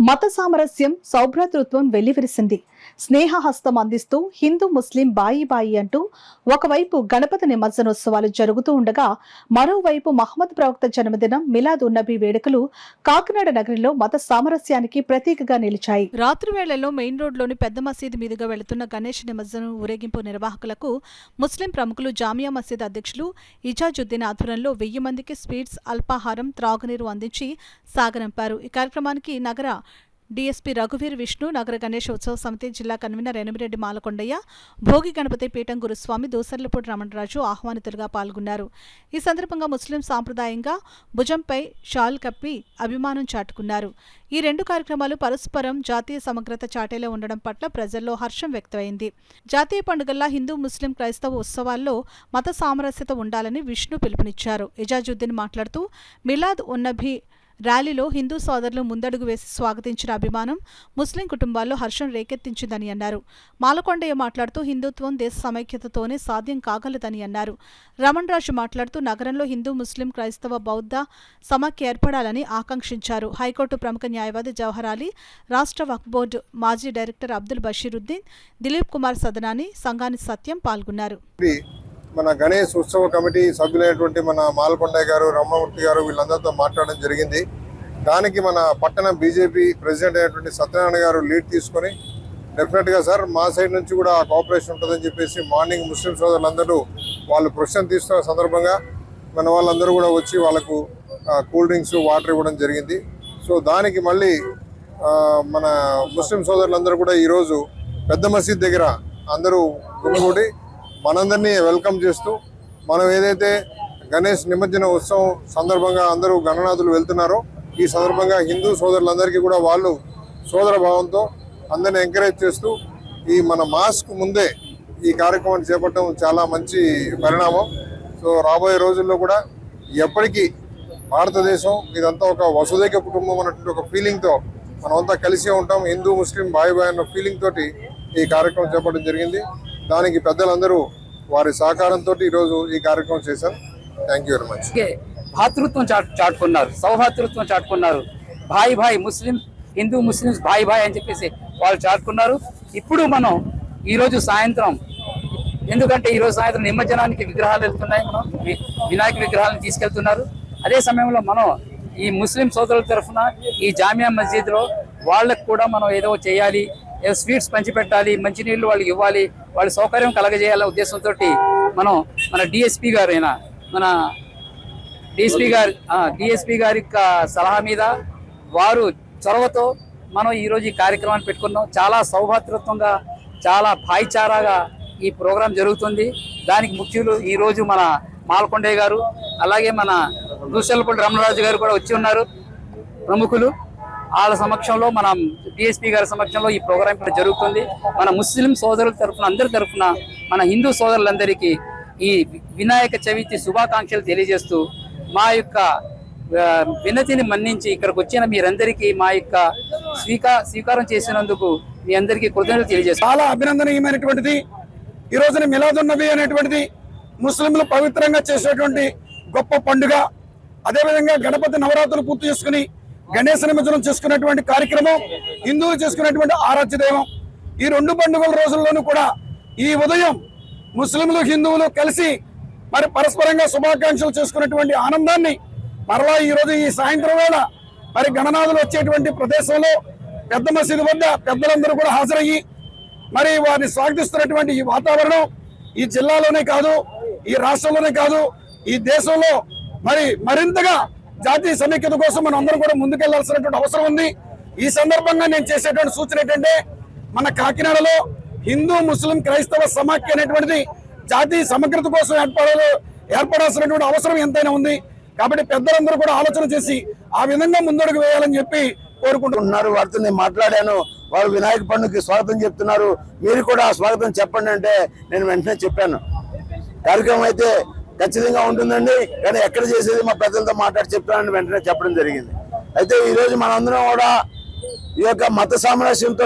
మత సామరస్యం సౌభ్రాతృత్వం వెల్లివిరిసింది. స్నేహహస్తం అందిస్తూ హిందూ ముస్లిం బాయి బాయి అంటూ ఒకవైపు గణపతి నిమజ్జనోత్సవాలు జరుగుతూ ఉండగా మరోవైపు మహమ్మద్ ప్రవక్త జన్మదినం మిలాద్ ఉన్నబీ వేడుకలు కాకినాడ నగరంలో మత సామరస్యానికి ప్రతీకగా నిలిచాయి. రాత్రి వేళల్లో మెయిన్ రోడ్లోని పెద్ద మసీదు మీదుగా వెళుతున్న గణేష్ నిమజ్జనం ఊరేగింపు నిర్వాహకులకు ముస్లిం ప్రముఖులు జామియా మసీద్ అధ్యక్షులు ఇజాజుద్దీన్ ఆధ్వర్యంలో 1000 మందికి స్వీట్స్, అల్పాహారం, త్రాగునీరు అందించి సాగనంపారు. ఈ కార్యక్రమానికి నగర డీఎస్పీ రఘువీర్ విష్ణు, నగర గణేష్ ఉత్సవ సమితి జిల్లా కన్వీనర్ ఎనిమిరెడ్డి మాలకొండయ్య, భోగి గణపతి పీఠం గురుస్వామి దూసర్లపూడి రమణరాజు ఆహ్వానితులుగా పాల్గొన్నారు. ఈ సందర్భంగా ముస్లిం సాంప్రదాయంగా భుజంపై షాల్ కప్పి అభిమానం చాటుకున్నారు. ఈ 2 కార్యక్రమాలు పరస్పరం జాతీయ సమగ్రత చాటేలా ఉండడం పట్ల ప్రజల్లో హర్షం వ్యక్తమైంది. జాతీయ పండుగల్లా హిందూ, ముస్లిం, క్రైస్తవ ఉత్సవాల్లో మత సామరస్యత ఉండాలని విష్ణు పిలుపునిచ్చారు. ఇజాజుద్దీన్ మాట్లాడుతూ మిలాద్ ఉన్నబీ ర్యాలీలో హిందూ సోదరులు ముందడుగు వేసి స్వాగతించిన అభిమానం ముస్లిం కుటుంబాల్లో హర్షం రేకెత్తించిందని అన్నారు. మాలకొండయ్య మాట్లాడుతూ హిందుత్వం దేశ సమైక్యతతోనే సాధ్యం కాగలదని అన్నారు. రమణరాజు మాట్లాడుతూ నగరంలో హిందూ, ముస్లిం, క్రైస్తవ, బౌద్ధ సమాఖ్య ఏర్పడాలని ఆకాంక్షించారు. హైకోర్టు ప్రముఖ న్యాయవాది జవహర్ అలీ, రాష్ట్ర వక్ఫ్ బోర్డు మాజీ డైరెక్టర్ అబ్దుల్ బషీరుద్దీన్, దిలీప్ కుమార్ సదనాని, సంగాని సత్యం పాల్గొన్నారు. మన గణేష్ ఉత్సవ కమిటీ సభ్యులైనటువంటి మన మాలకొండయ్య గారు, రమ్మమూర్తి గారు వీళ్ళందరితో మాట్లాడడం జరిగింది. దానికి మన పట్టణ బీజేపీ ప్రెసిడెంట్ అయినటువంటి సత్యనారాయణ గారు లీడ్ తీసుకొని డెఫినెట్గా సార్ మా సైడ్ నుంచి కూడా కోఆపరేషన్ ఉంటుందని చెప్పేసి మార్నింగ్ ముస్లిం సోదరులందరూ వాళ్ళు ప్రొఫెషన్ తీసుకున్న సందర్భంగా మన వాళ్ళందరూ కూడా వచ్చి వాళ్ళకు కూల్ డ్రింక్స్, వాటర్ ఇవ్వడం జరిగింది. సో దానికి మళ్ళీ మన ముస్లిం సోదరులందరూ కూడా ఈరోజు పెద్ద మసీద్ దగ్గర అందరూ గుమిగూడి మనందరినీ వెల్కమ్ చేస్తూ మనం ఏదైతే గణేష్ నిమజ్జన ఉత్సవం సందర్భంగా అందరూ గణనాథులు వెళ్తున్నారో ఈ సందర్భంగా హిందూ సోదరులందరికీ కూడా వాళ్ళు సోదర భావంతో అందరిని ఎంకరేజ్ చేస్తూ ఈ మన మాస్క్ ముందే ఈ కార్యక్రమాన్ని చేపట్టడం చాలా మంచి పరిణామం. సో రాబోయే రోజుల్లో కూడా ఎప్పటికీ భారతదేశం ఇదంతా ఒక వసుదైక కుటుంబం అన్నటువంటి ఒక ఫీలింగ్తో మనమంతా కలిసే ఉంటాం, హిందూ ముస్లిం బాయ్ బాయ్ అన్న ఫీలింగ్ తోటి ఈ కార్యక్రమం చేపట్టడం జరిగింది. దానికి పెద్దలందరూ వారి సహకారంతో ఈరోజు ఈ కార్యక్రమం చేశారు. Thank you very much. భాతృత్వం చాటుకున్నారు, సౌభాతృత్వం చాటుకున్నారు. భాయ్ భాయ్ ముస్లిం, హిందూ ముస్లిమ్స్ భాయ్ భాయ్ అని చెప్పేసి వాళ్ళు చాటుకున్నారు. ఇప్పుడు మనం ఈరోజు సాయంత్రం, ఎందుకంటే ఈరోజు సాయంత్రం నిమజ్జనానికి విగ్రహాలు వెళ్తున్నాయి, మనం వినాయక విగ్రహాలను తీసుకెళ్తున్నారు. అదే సమయంలో మనం ఈ ముస్లిం సోదరుల తరఫున ఈ జామియా మస్జిద్లో వాళ్ళకు కూడా మనం ఏదో చేయాలి, ఏదో స్వీట్స్ పంచిపెట్టాలి, మంచినీళ్ళు వాళ్ళకి ఇవ్వాలి, వాళ్ళ సౌకర్యం కలగజేయాలనే ఉద్దేశంతో మనం మన డిఎస్పీ గారి సలహా మీద వారు చొరవతో మనం ఈరోజు ఈ కార్యక్రమాన్ని పెట్టుకున్నాం. చాలా సౌభాతృత్వంగా, చాలా భాయిచారాగా ఈ ప్రోగ్రాం జరుగుతుంది. దానికి ముఖ్యులు ఈరోజు మన మాలకొండయ్య గారు, అలాగే మన దూసర్లపూడి రమణరాజు గారు కూడా వచ్చి ఉన్నారు. ప్రముఖులు వాళ్ళ సమక్షంలో, మన డిఎస్పీ గారి సమక్షంలో ఈ ప్రోగ్రాం ఇక్కడ జరుగుతుంది. మన ముస్లిం సోదరుల తరఫున, అందరి తరఫున, మన హిందూ సోదరులందరికీ ఈ వినాయక చవితి శుభాకాంక్షలు తెలియజేస్తూ మా యొక్క వినతిని మన్నించి ఇక్కడికి వచ్చిన మీరందరికీ మా యొక్క స్వీకారం చేసినందుకు మీ అందరికీ కృతజ్ఞతలు తెలియజేస్తాం. చాలా అభినందనీయమైనటువంటిది. ఈ రోజున మిలాదున్నబీ అనేటువంటిది ముస్లింలు పవిత్రంగా చేసేటువంటి గొప్ప పండుగ. అదేవిధంగా గణపతి నవరాత్రులు పూర్తి చేసుకుని గణేశ నిమజ్జనం చేసుకునేటువంటి కార్యక్రమం హిందువులు చేసుకునేటువంటి ఆరాధ్య దైవం. ఈ 2 పండుగల రోజుల్లోనూ కూడా ఈ ఉదయం ముస్లింలు, హిందువులు కలిసి మరి పరస్పరంగా శుభాకాంక్షలు చేసుకునేటువంటి ఆనందాన్ని మరలా ఈరోజు ఈ సాయంత్రం వేళ మరి గణనాథులు వచ్చేటువంటి ప్రదేశంలో పెద్ద మసీదు వద్ద పెద్దలందరూ కూడా హాజరయ్యి మరి వారిని స్వాగతిస్తున్నటువంటి ఈ వాతావరణం ఈ జిల్లాలోనే కాదు, ఈ రాష్ట్రంలోనే కాదు, ఈ దేశంలో మరింతగా జాతీయ సమైక్యత కోసం మనం అందరం కూడా ముందుకెళ్లాల్సినటువంటి అవసరం ఉంది. ఈ సందర్భంగా నేను చేసేటువంటి సూచన ఏంటంటే, మన కాకినాడలో హిందూ, ముస్లిం, క్రైస్తవ సమాఖ్య అనేటువంటిది జాతీయ సమగ్రత కోసం ఏర్పడాల్సినటువంటి అవసరం ఎంతైనా ఉంది. కాబట్టి పెద్దలందరూ కూడా ఆలోచన చేసి ఆ విధంగా ముందడుగు వేయాలని చెప్పి కోరుకుంటున్నారు. వారితో నేను మాట్లాడాను. వారు వినాయక పండుగకి స్వాగతం చెప్తున్నారు. మీరు కూడా స్వాగతం చెప్పండి అంటే నేను వెంటనే చెప్పాను. కార్యక్రమం అయితే ఖచ్చితంగా ఉంటుందండి, కానీ ఎక్కడ చేసేది మా పెద్దలతో మాట్లాడి చెప్తానని వెంటనే చెప్పడం జరిగింది. అయితే ఈరోజు మనందరం కూడా ఈ యొక్క మత సామరస్యంతో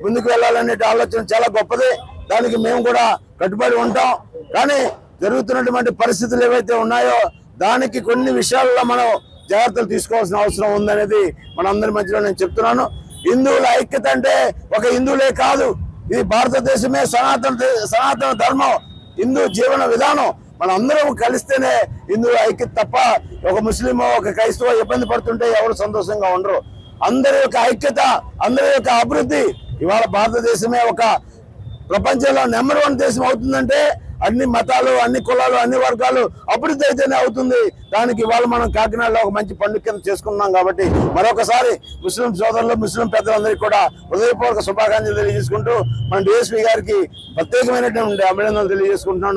ముందుకు వెళ్ళాలనే ఆలోచన చాలా గొప్పది. దానికి మేము కూడా కట్టుబడి ఉంటాం. కానీ జరుగుతున్నటువంటి పరిస్థితులు ఏవైతే ఉన్నాయో దానికి కొన్ని విషయాల్లో మనం జాగ్రత్తలు తీసుకోవాల్సిన అవసరం ఉందనేది మనందరి మధ్యలో నేను చెప్తున్నాను. హిందువుల ఐక్యత అంటే ఒక హిందువులే కాదు, ఇది భారతదేశమే సనాతన ధర్మం, హిందూ జీవన విధానం. మనం అందరం కలిస్తేనే హిందువుల ఐక్యత తప్ప ఒక ముస్లిం ఒక క్రైస్తవ ఇబ్బంది పడుతుంటే ఎవరు సంతోషంగా ఉండరు. అందరి యొక్క ఐక్యత, అందరి యొక్క అభివృద్ధి. ఇవాళ భారతదేశమే ఒక ప్రపంచంలో నెంబర్ 1 దేశం అవుతుందంటే అన్ని మతాలు, అన్ని కులాలు, అన్ని వర్గాలు అభివృద్ధి అయితేనే అవుతుంది. దానికి ఇవాళ మనం కాకినాడలో ఒక మంచి పండుగ కింద చేసుకున్నాం. కాబట్టి మరొకసారి ముస్లిం సోదరులు, ముస్లిం పెద్దలందరికీ కూడా హృదయపూర్వక శుభాకాంక్షలు తెలియజేసుకుంటూ మన డిఎస్పీ గారికి ప్రత్యేకమైనటువంటి అభినందనలు తెలియజేసుకుంటున్నాను.